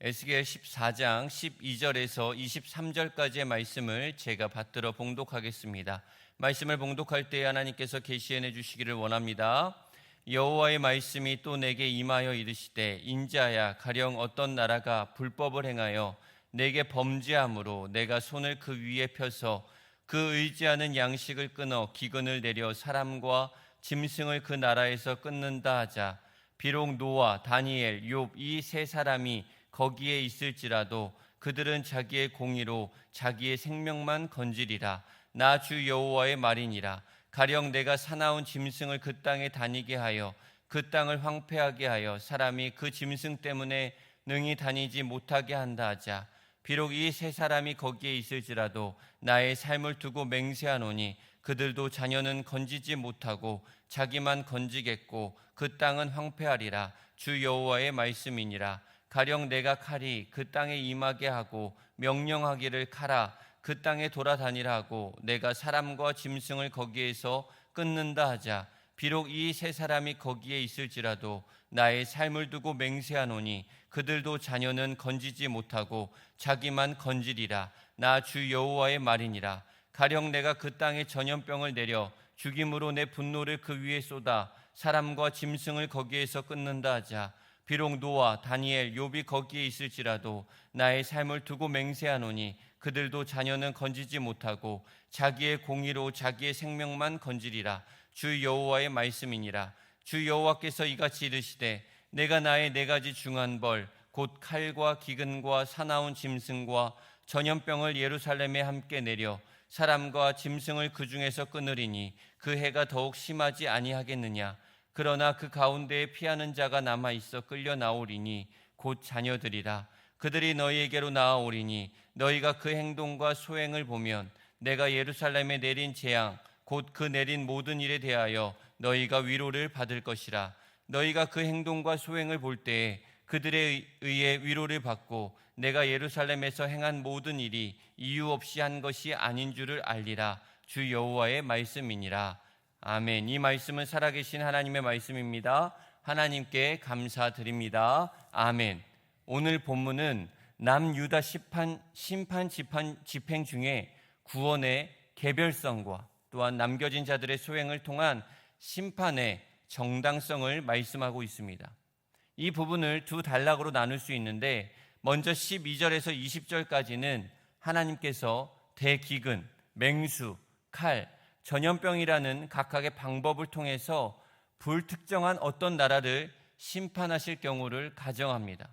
에스겔 14장 12절에서 23절까지의 말씀을 제가 받들어 봉독하겠습니다. 말씀을 봉독할 때 하나님께서 계시해 주시기를 원합니다. 여호와의 말씀이 또 내게 임하여 이르시되, 인자야, 가령 어떤 나라가 불법을 행하여 내게 범죄함으로 내가 손을 그 위에 펴서 그 의지하는 양식을 끊어 기근을 내려 사람과 짐승을 그 나라에서 끊는다 하자. 비록 노아, 다니엘, 욥 이 세 사람이 거기에 있을지라도 그들은 자기의 공의로 자기의 생명만 건지리라. 나 주 여호와의 말이니라. 가령 내가 사나운 짐승을 그 땅에 다니게 하여 그 땅을 황폐하게 하여 사람이 그 짐승 때문에 능히 다니지 못하게 한다 하자. 비록 이 세 사람이 거기에 있을지라도 나의 삶을 두고 맹세하노니 그들도 자녀는 건지지 못하고 자기만 건지겠고 그 땅은 황폐하리라. 주 여호와의 말씀이니라. 가령 내가 칼이 그 땅에 임하게 하고 명령하기를 가라, 그 땅에 돌아다니라 하고 내가 사람과 짐승을 거기에서 끊는다 하자. 비록 이 세 사람이 거기에 있을지라도 나의 삶을 두고 맹세하노니 그들도 자녀는 건지지 못하고 자기만 건지리라. 나 주 여호와의 말이니라. 가령 내가 그 땅에 전염병을 내려 죽임으로 내 분노를 그 위에 쏟아 사람과 짐승을 거기에서 끊는다 하자. 비록 노아, 다니엘, 욥이 거기에 있을지라도 나의 삶을 두고 맹세하노니 그들도 자녀는 건지지 못하고 자기의 공의로 자기의 생명만 건지리라. 주 여호와의 말씀이니라. 주 여호와께서 이같이 이르시되, 내가 나의 네 가지 중한 벌 곧 칼과 기근과 사나운 짐승과 전염병을 예루살렘에 함께 내려 사람과 짐승을 그 중에서 끊으리니 그 해가 더욱 심하지 아니하겠느냐. 그러나 그 가운데에 피하는 자가 남아 있어 끌려 나오리니 곧 자녀들이라. 그들이 너희에게로 나아오리니 너희가 그 행동과 소행을 보면 내가 예루살렘에 내린 재앙 곧 그 내린 모든 일에 대하여 너희가 위로를 받을 것이라. 너희가 그 행동과 소행을 볼 때에 그들에 의해 위로를 받고 내가 예루살렘에서 행한 모든 일이 이유 없이 한 것이 아닌 줄을 알리라. 주 여호와의 말씀이니라. 아멘. 이 말씀은 살아계신 하나님의 말씀입니다. 하나님께 감사드립니다. 아멘. 오늘 본문은 남유다 심판 집행 중에 구원의 개별성과 또한 남겨진 자들의 소행을 통한 심판의 정당성을 말씀하고 있습니다. 이 부분을 두 단락으로 나눌 수 있는데, 먼저 12절에서 20절까지는 하나님께서 대기근, 맹수, 칼, 전염병이라는 각각의 방법을 통해서 불특정한 어떤 나라를 심판하실 경우를 가정합니다.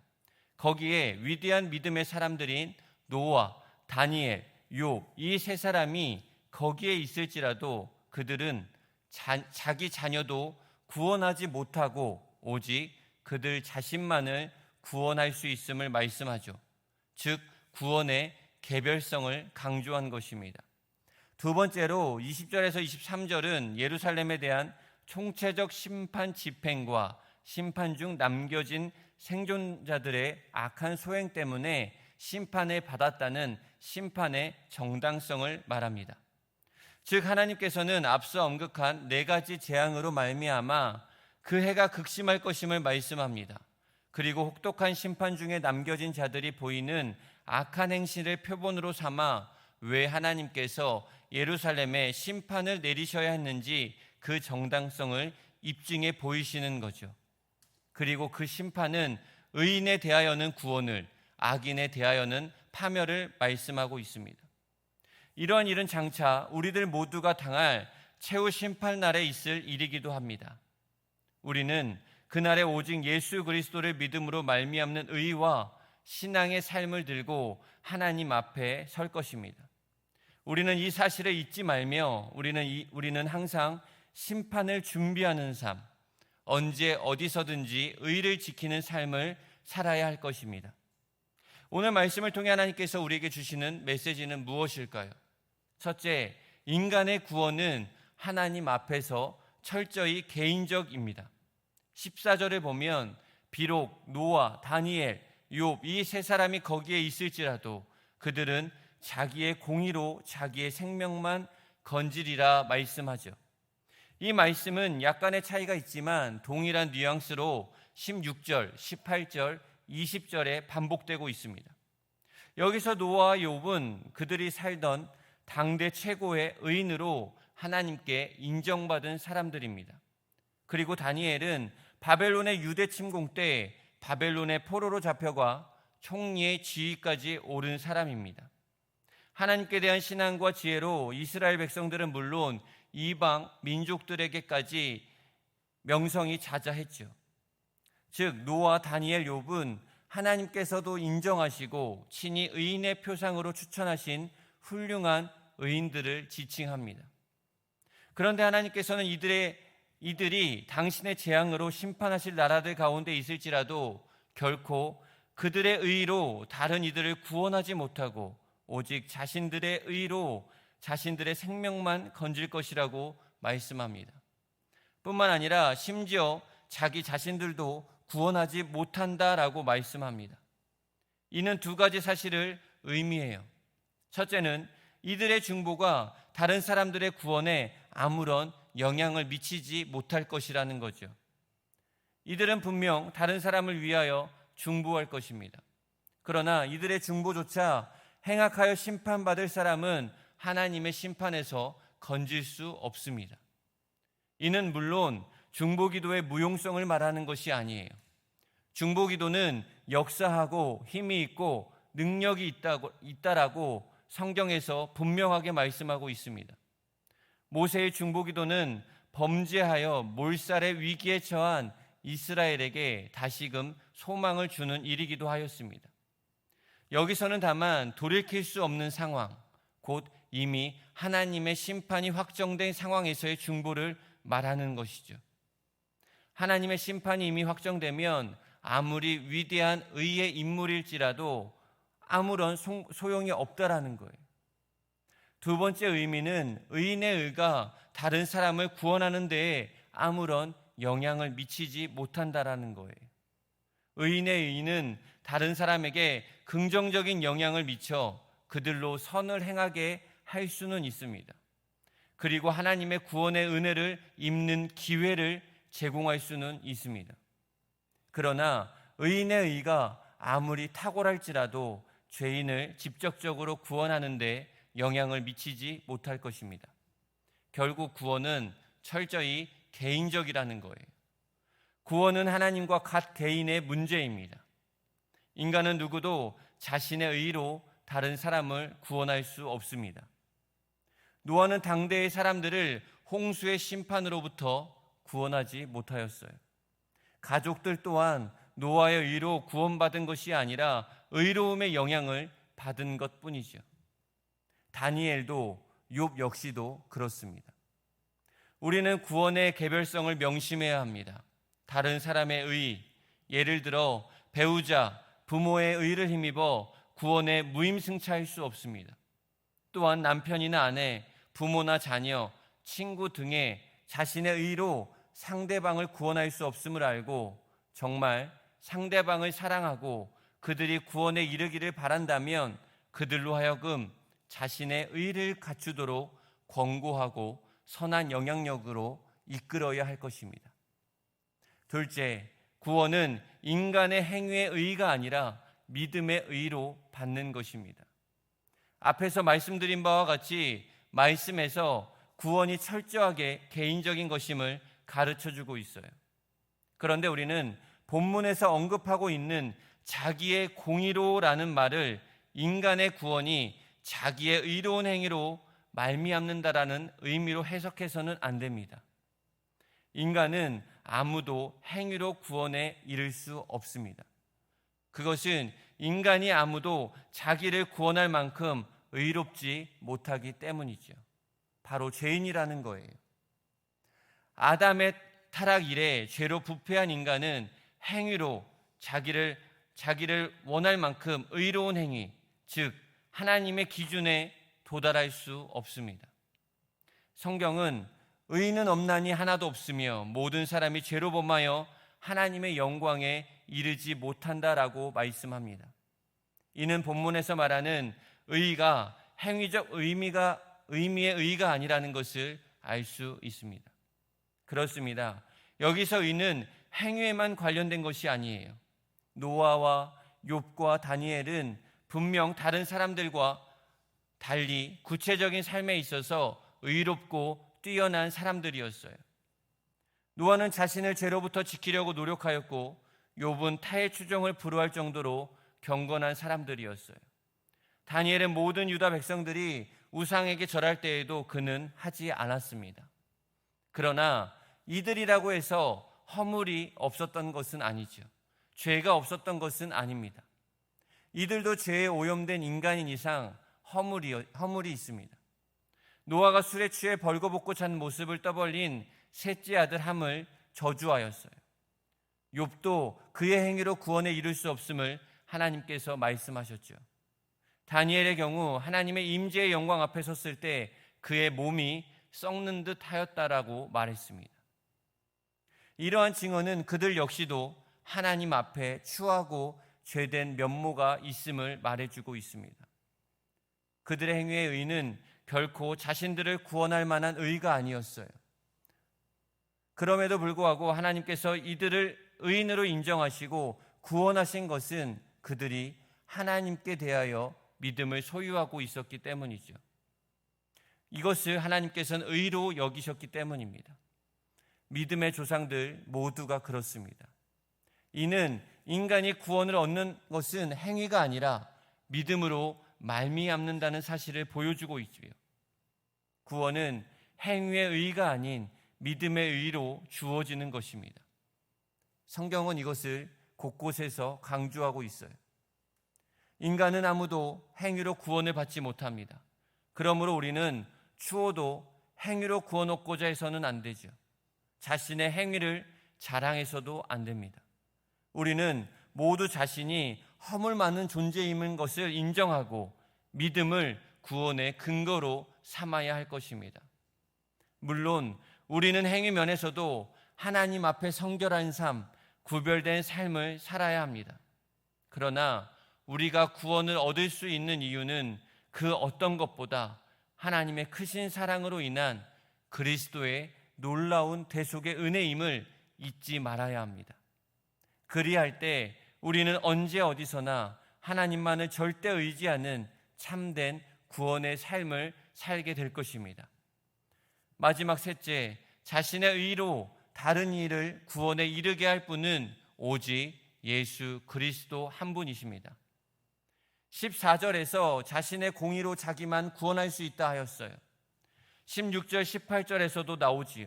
거기에 위대한 믿음의 사람들인 노아, 다니엘, 욥 이 세 사람이 거기에 있을지라도 그들은 자기 자녀도 구원하지 못하고 오직 그들 자신만을 구원할 수 있음을 말씀하죠. 즉 구원의 개별성을 강조한 것입니다. 두 번째로 20절에서 23절은 예루살렘에 대한 총체적 심판 집행과 심판 중 남겨진 생존자들의 악한 소행 때문에 심판을 받았다는 심판의 정당성을 말합니다. 즉 하나님께서는 앞서 언급한 네 가지 재앙으로 말미암아 그 해가 극심할 것임을 말씀합니다. 그리고 혹독한 심판 중에 남겨진 자들이 보이는 악한 행실을 표본으로 삼아 왜 하나님께서 예루살렘에 심판을 내리셔야 했는지 그 정당성을 입증해 보이시는 거죠. 그리고 그 심판은 의인에 대하여는 구원을, 악인에 대하여는 파멸을 말씀하고 있습니다. 이러한 일은 장차 우리들 모두가 당할 최후 심판 날에 있을 일이기도 합니다. 우리는 그날에 오직 예수 그리스도를 믿음으로 말미암는 의와 신앙의 삶을 들고 하나님 앞에 설 것입니다. 우리는 이 사실을 잊지 말며 우리는 항상 심판을 준비하는 삶, 언제 어디서든지 의를 지키는 삶을 살아야 할 것입니다. 오늘 말씀을 통해 하나님께서 우리에게 주시는 메시지는 무엇일까요? 첫째, 인간의 구원은 하나님 앞에서 철저히 개인적입니다. 14절에 보면 비록 노아, 다니엘, 욥 이 세 사람이 거기에 있을지라도 그들은 자기의 공의로 자기의 생명만 건지리라 말씀하죠. 이 말씀은 약간의 차이가 있지만 동일한 뉘앙스로 16절, 18절, 20절에 반복되고 있습니다. 여기서 노아와 욥은 그들이 살던 당대 최고의 의인으로 하나님께 인정받은 사람들입니다. 그리고 다니엘은 바벨론의 유대 침공 때 바벨론의 포로로 잡혀가 총리의 지위까지 오른 사람입니다. 하나님께 대한 신앙과 지혜로 이스라엘 백성들은 물론 이방 민족들에게까지 명성이 자자했죠. 즉 노아, 다니엘, 욥은 하나님께서도 인정하시고 친히 의인의 표상으로 추천하신 훌륭한 의인들을 지칭합니다. 그런데 하나님께서는 이들이 당신의 재앙으로 심판하실 나라들 가운데 있을지라도 결코 그들의 의로 다른 이들을 구원하지 못하고 오직 자신들의 의로 자신들의 생명만 건질 것이라고 말씀합니다. 뿐만 아니라 심지어 자기 자신들도 구원하지 못한다라고 말씀합니다. 이는 두 가지 사실을 의미해요. 첫째는 이들의 중보가 다른 사람들의 구원에 아무런 영향을 미치지 못할 것이라는 거죠. 이들은 분명 다른 사람을 위하여 중보할 것입니다. 그러나 이들의 중보조차 행악하여 심판받을 사람은 하나님의 심판에서 건질 수 없습니다. 이는 물론 중보기도의 무용성을 말하는 것이 아니에요. 중보기도는 역사하고 힘이 있고 능력이 있다라고 성경에서 분명하게 말씀하고 있습니다. 모세의 중보기도는 범죄하여 몰살의 위기에 처한 이스라엘에게 다시금 소망을 주는 일이기도 하였습니다. 여기서는 다만 돌이킬 수 없는 상황, 곧 이미 하나님의 심판이 확정된 상황에서의 중보를 말하는 것이죠. 하나님의 심판이 이미 확정되면 아무리 위대한 의의 인물일지라도 아무런 소용이 없다라는 거예요. 두 번째 의미는 의인의 의가 다른 사람을 구원하는 데에 아무런 영향을 미치지 못한다라는 거예요. 의인의 의는 다른 사람에게 긍정적인 영향을 미쳐 그들로 선을 행하게 할 수는 있습니다. 그리고 하나님의 구원의 은혜를 입는 기회를 제공할 수는 있습니다. 그러나 의인의 의가 아무리 탁월할지라도 죄인을 직접적으로 구원하는 데 영향을 미치지 못할 것입니다. 결국 구원은 철저히 개인적이라는 거예요. 구원은 하나님과 각 개인의 문제입니다. 인간은 누구도 자신의 의로 다른 사람을 구원할 수 없습니다. 노아는 당대의 사람들을 홍수의 심판으로부터 구원하지 못하였어요. 가족들 또한 노아의 의로 구원받은 것이 아니라 의로움의 영향을 받은 것뿐이죠. 다니엘도 욥 역시도 그렇습니다. 우리는 구원의 개별성을 명심해야 합니다. 다른 사람의 의, 예를 들어 배우자, 부모의 의를 힘입어 구원에 무임승차할 수 없습니다. 또한 남편이나 아내, 부모나 자녀, 친구 등의 자신의 의로 상대방을 구원할 수 없음을 알고 정말 상대방을 사랑하고 그들이 구원에 이르기를 바란다면 그들로 하여금 자신의 의를 갖추도록 권고하고 선한 영향력으로 이끌어야 할 것입니다. 둘째, 구원은 인간의 행위의 의가 아니라 믿음의 의로 받는 것입니다. 앞에서 말씀드린 바와 같이 말씀에서 구원이 철저하게 개인적인 것임을 가르쳐주고 있어요. 그런데 우리는 본문에서 언급하고 있는 자기의 공의로라는 말을 인간의 구원이 자기의 의로운 행위로 말미암는다라는 의미로 해석해서는 안 됩니다. 인간은 아무도 행위로 구원에 이를 수 없습니다. 그것은 인간이 아무도 자기를 구원할 만큼 의롭지 못하기 때문이죠. 바로 죄인이라는 거예요. 아담의 타락 이래 죄로 부패한 인간은 행위로 자기를 원할 만큼 의로운 행위, 즉 하나님의 기준에 도달할 수 없습니다. 성경은 의인은 없나니 하나도 없으며 모든 사람이 죄로 범하여 하나님의 영광에 이르지 못한다라고 말씀합니다. 이는 본문에서 말하는 의가 행위적 의미의 의가 아니라는 것을 알 수 있습니다. 그렇습니다. 여기서 의는 행위에만 관련된 것이 아니에요. 노아와 욥과 다니엘은 분명 다른 사람들과 달리 구체적인 삶에 있어서 의롭고 뛰어난 사람들이었어요. 노아는 자신을 죄로부터 지키려고 노력하였고 욥은 타의 추종을 불허할 정도로 경건한 사람들이었어요. 다니엘은 모든 유다 백성들이 우상에게 절할 때에도 그는 하지 않았습니다. 그러나 이들이라고 해서 허물이 없었던 것은 아니죠. 죄가 없었던 것은 아닙니다. 이들도 죄에 오염된 인간인 이상 허물이 있습니다. 노아가 술에 취해 벌거벗고 잔 모습을 떠벌린 셋째 아들 함을 저주하였어요. 욥도 그의 행위로 구원에 이를 수 없음을 하나님께서 말씀하셨죠. 다니엘의 경우 하나님의 임재의 영광 앞에 섰을 때 그의 몸이 썩는 듯 하였다라고 말했습니다. 이러한 증언은 그들 역시도 하나님 앞에 추하고 죄된 면모가 있음을 말해주고 있습니다. 그들의 행위의 의는 결코 자신들을 구원할 만한 의가 아니었어요. 그럼에도 불구하고 하나님께서 이들을 의인으로 인정하시고 구원하신 것은 그들이 하나님께 대하여 믿음을 소유하고 있었기 때문이죠. 이것을 하나님께서는 의로 여기셨기 때문입니다. 믿음의 조상들 모두가 그렇습니다. 이는 인간이 구원을 얻는 것은 행위가 아니라 믿음으로 말미암는다는 사실을 보여주고 있지요. 구원은 행위의 의가 아닌 믿음의 의로 주어지는 것입니다. 성경은 이것을 곳곳에서 강조하고 있어요. 인간은 아무도 행위로 구원을 받지 못합니다. 그러므로 우리는 추호도 행위로 구원 얻고자 해서는 안 되죠. 자신의 행위를 자랑해서도 안 됩니다. 우리는 모두 자신이 허물 많은 존재임인 것을 인정하고 믿음을 구원의 근거로 삼아야 할 것입니다. 물론 우리는 행위 면에서도 하나님 앞에 성결한 삶, 구별된 삶을 살아야 합니다. 그러나 우리가 구원을 얻을 수 있는 이유는 그 어떤 것보다 하나님의 크신 사랑으로 인한 그리스도의 놀라운 대속의 은혜임을 잊지 말아야 합니다. 그리할 때 우리는 언제 어디서나 하나님만을 절대 의지하는 참된 구원의 삶을 살게 될 것입니다. 마지막 셋째, 자신의 의로 다른 이를 구원에 이르게 할 분은 오직 예수 그리스도 한 분이십니다. 14절에서 자신의 공의로 자기만 구원할 수 있다 하였어요. 16절, 18절에서도 나오지요.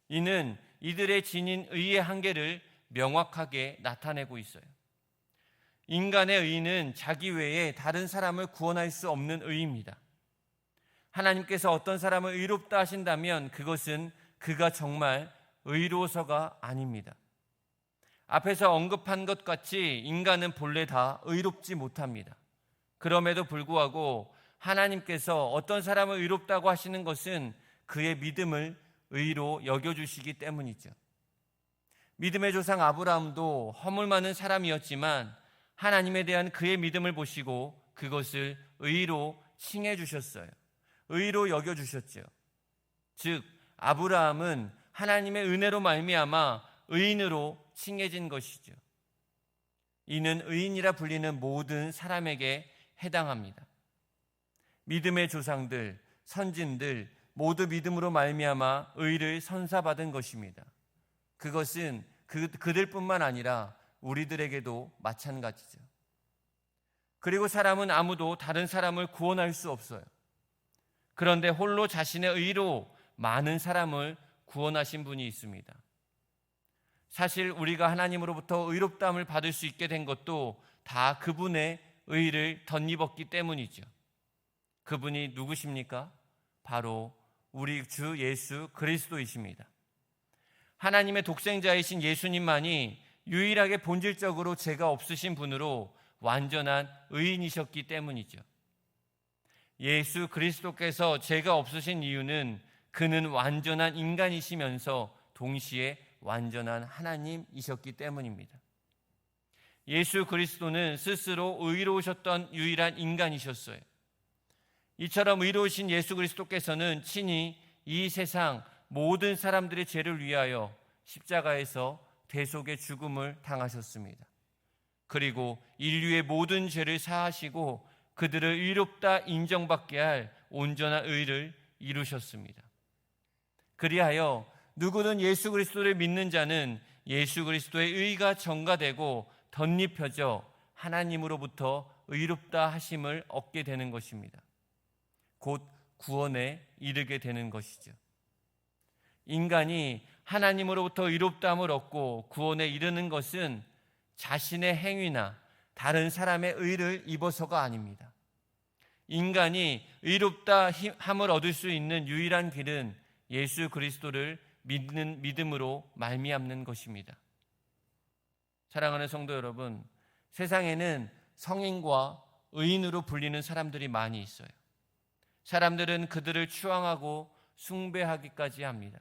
이는 이들의 지닌 의의 한계를 명확하게 나타내고 있어요. 인간의 의는 자기 외에 다른 사람을 구원할 수 없는 의입니다. 하나님께서 어떤 사람을 의롭다 하신다면 그것은 그가 정말 의로워서가 아닙니다. 앞에서 언급한 것 같이 인간은 본래 다 의롭지 못합니다. 그럼에도 불구하고 하나님께서 어떤 사람을 의롭다고 하시는 것은 그의 믿음을 의로 여겨주시기 때문이죠. 믿음의 조상 아브라함도 허물 많은 사람이었지만 하나님에 대한 그의 믿음을 보시고 그것을 의로 칭해 주셨어요. 의로 여겨주셨죠. 즉 아브라함은 하나님의 은혜로 말미암아 의인으로 칭해진 것이죠. 이는 의인이라 불리는 모든 사람에게 해당합니다. 믿음의 조상들, 선진들 모두 믿음으로 말미암아 의를 선사받은 것입니다. 그것은 그들뿐만 아니라 우리들에게도 마찬가지죠. 그리고 사람은 아무도 다른 사람을 구원할 수 없어요. 그런데 홀로 자신의 의로 많은 사람을 구원하신 분이 있습니다. 사실 우리가 하나님으로부터 의롭다함을 받을 수 있게 된 것도 다 그분의 의를 덧입었기 때문이죠. 그분이 누구십니까? 바로 우리 주 예수 그리스도이십니다. 하나님의 독생자이신 예수님만이 유일하게 본질적으로 죄가 없으신 분으로 완전한 의인이셨기 때문이죠. 예수 그리스도께서 죄가 없으신 이유는 그는 완전한 인간이시면서 동시에 완전한 하나님이셨기 때문입니다. 예수 그리스도는 스스로 의로우셨던 유일한 인간이셨어요. 이처럼 의로우신 예수 그리스도께서는 친히 이 세상 모든 사람들의 죄를 위하여 십자가에서 대속의 죽음을 당하셨습니다. 그리고 인류의 모든 죄를 사하시고 그들을 의롭다 인정받게 할 온전한 의를 이루셨습니다. 그리하여 누구든 예수 그리스도를 믿는 자는 예수 그리스도의 의가 전가되고 덧입혀져 하나님으로부터 의롭다 하심을 얻게 되는 것입니다. 곧 구원에 이르게 되는 것이죠. 인간이 하나님으로부터 의롭다함을 얻고 구원에 이르는 것은 자신의 행위나 다른 사람의 의를 입어서가 아닙니다. 인간이 의롭다함을 얻을 수 있는 유일한 길은 예수 그리스도를 믿는 믿음으로 말미암는 것입니다. 사랑하는 성도 여러분, 세상에는 성인과 의인으로 불리는 사람들이 많이 있어요. 사람들은 그들을 추앙하고 숭배하기까지 합니다.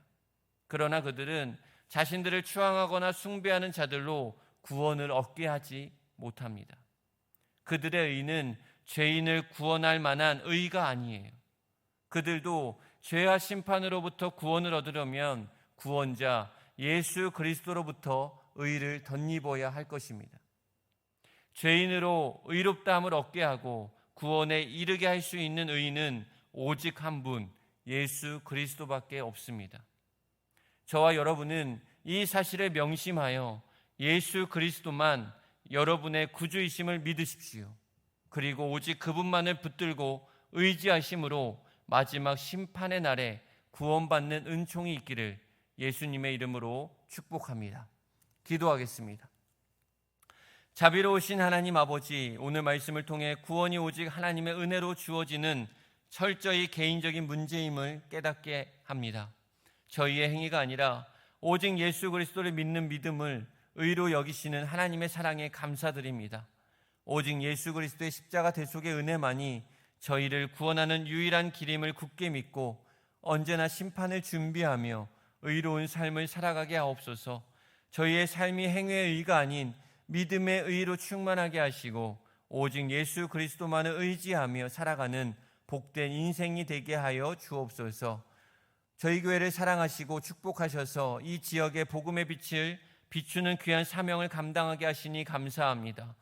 그러나 그들은 자신들을 추앙하거나 숭배하는 자들로 구원을 얻게 하지 못합니다. 그들의 의는 죄인을 구원할 만한 의가 아니에요. 그들도 죄와 심판으로부터 구원을 얻으려면 구원자 예수 그리스도로부터 의를 덧입어야 할 것입니다. 죄인으로 의롭다함을 얻게 하고 구원에 이르게 할 수 있는 의인은 오직 한 분, 예수 그리스도밖에 없습니다. 저와 여러분은 이 사실에 명심하여 예수 그리스도만 여러분의 구주이심을 믿으십시오. 그리고 오직 그분만을 붙들고 의지하심으로 마지막 심판의 날에 구원받는 은총이 있기를 예수님의 이름으로 축복합니다. 기도하겠습니다. 자비로우신 하나님 아버지, 오늘 말씀을 통해 구원이 오직 하나님의 은혜로 주어지는 철저히 개인적인 문제임을 깨닫게 합니다. 저희의 행위가 아니라 오직 예수 그리스도를 믿는 믿음을 의로 여기시는 하나님의 사랑에 감사드립니다. 오직 예수 그리스도의 십자가 대속의 은혜만이 저희를 구원하는 유일한 길임을 굳게 믿고 언제나 심판을 준비하며 의로운 삶을 살아가게 하옵소서. 저희의 삶이 행위의 의가 아닌 믿음의 의로 충만하게 하시고 오직 예수 그리스도만을 의지하며 살아가는 복된 인생이 되게 하여 주옵소서. 저희 교회를 사랑하시고 축복하셔서 이 지역의 복음의 빛을 비추는 귀한 사명을 감당하게 하시니 감사합니다.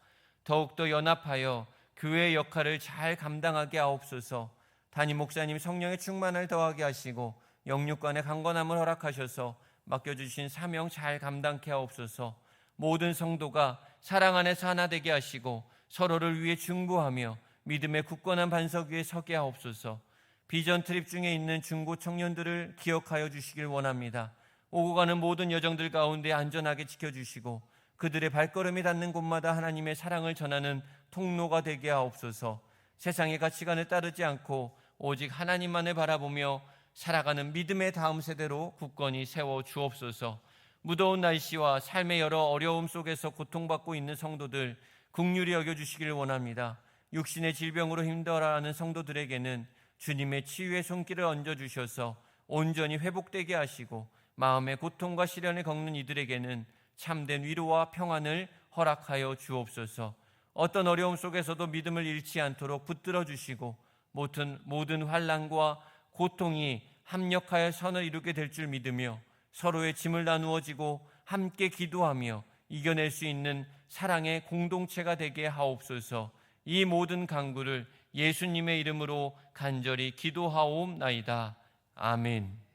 더욱더 연합하여 교회의 역할을 잘 감당하게 하옵소서. 담임 목사님 성령의 충만을 더하게 하시고 영육간의 강건함을 허락하셔서 맡겨주신 사명 잘 감당케 하옵소서. 모든 성도가 사랑 안에서 하나 되게 하시고 서로를 위해 중보하며 믿음의 굳건한 반석 위에 서게 하옵소서. 비전 트립 중에 있는 중고 청년들을 기억하여 주시길 원합니다. 오고 가는 모든 여정들 가운데 안전하게 지켜주시고 그들의 발걸음이 닿는 곳마다 하나님의 사랑을 전하는 통로가 되게 하옵소서. 세상의 가치관을 따르지 않고 오직 하나님만을 바라보며 살아가는 믿음의 다음 세대로 굳건히 세워 주옵소서. 무더운 날씨와 삶의 여러 어려움 속에서 고통받고 있는 성도들 긍휼히 여겨주시기를 원합니다. 육신의 질병으로 힘들어하는 성도들에게는 주님의 치유의 손길을 얹어주셔서 온전히 회복되게 하시고 마음의 고통과 시련을 겪는 이들에게는 참된 위로와 평안을 허락하여 주옵소서. 어떤 어려움 속에서도 믿음을 잃지 않도록 붙들어 주시고 모든 환난과 고통이 합력하여 선을 이루게 될 줄 믿으며 서로의 짐을 나누어지고 함께 기도하며 이겨낼 수 있는 사랑의 공동체가 되게 하옵소서. 이 모든 간구를 예수님의 이름으로 간절히 기도하옵나이다. 아멘.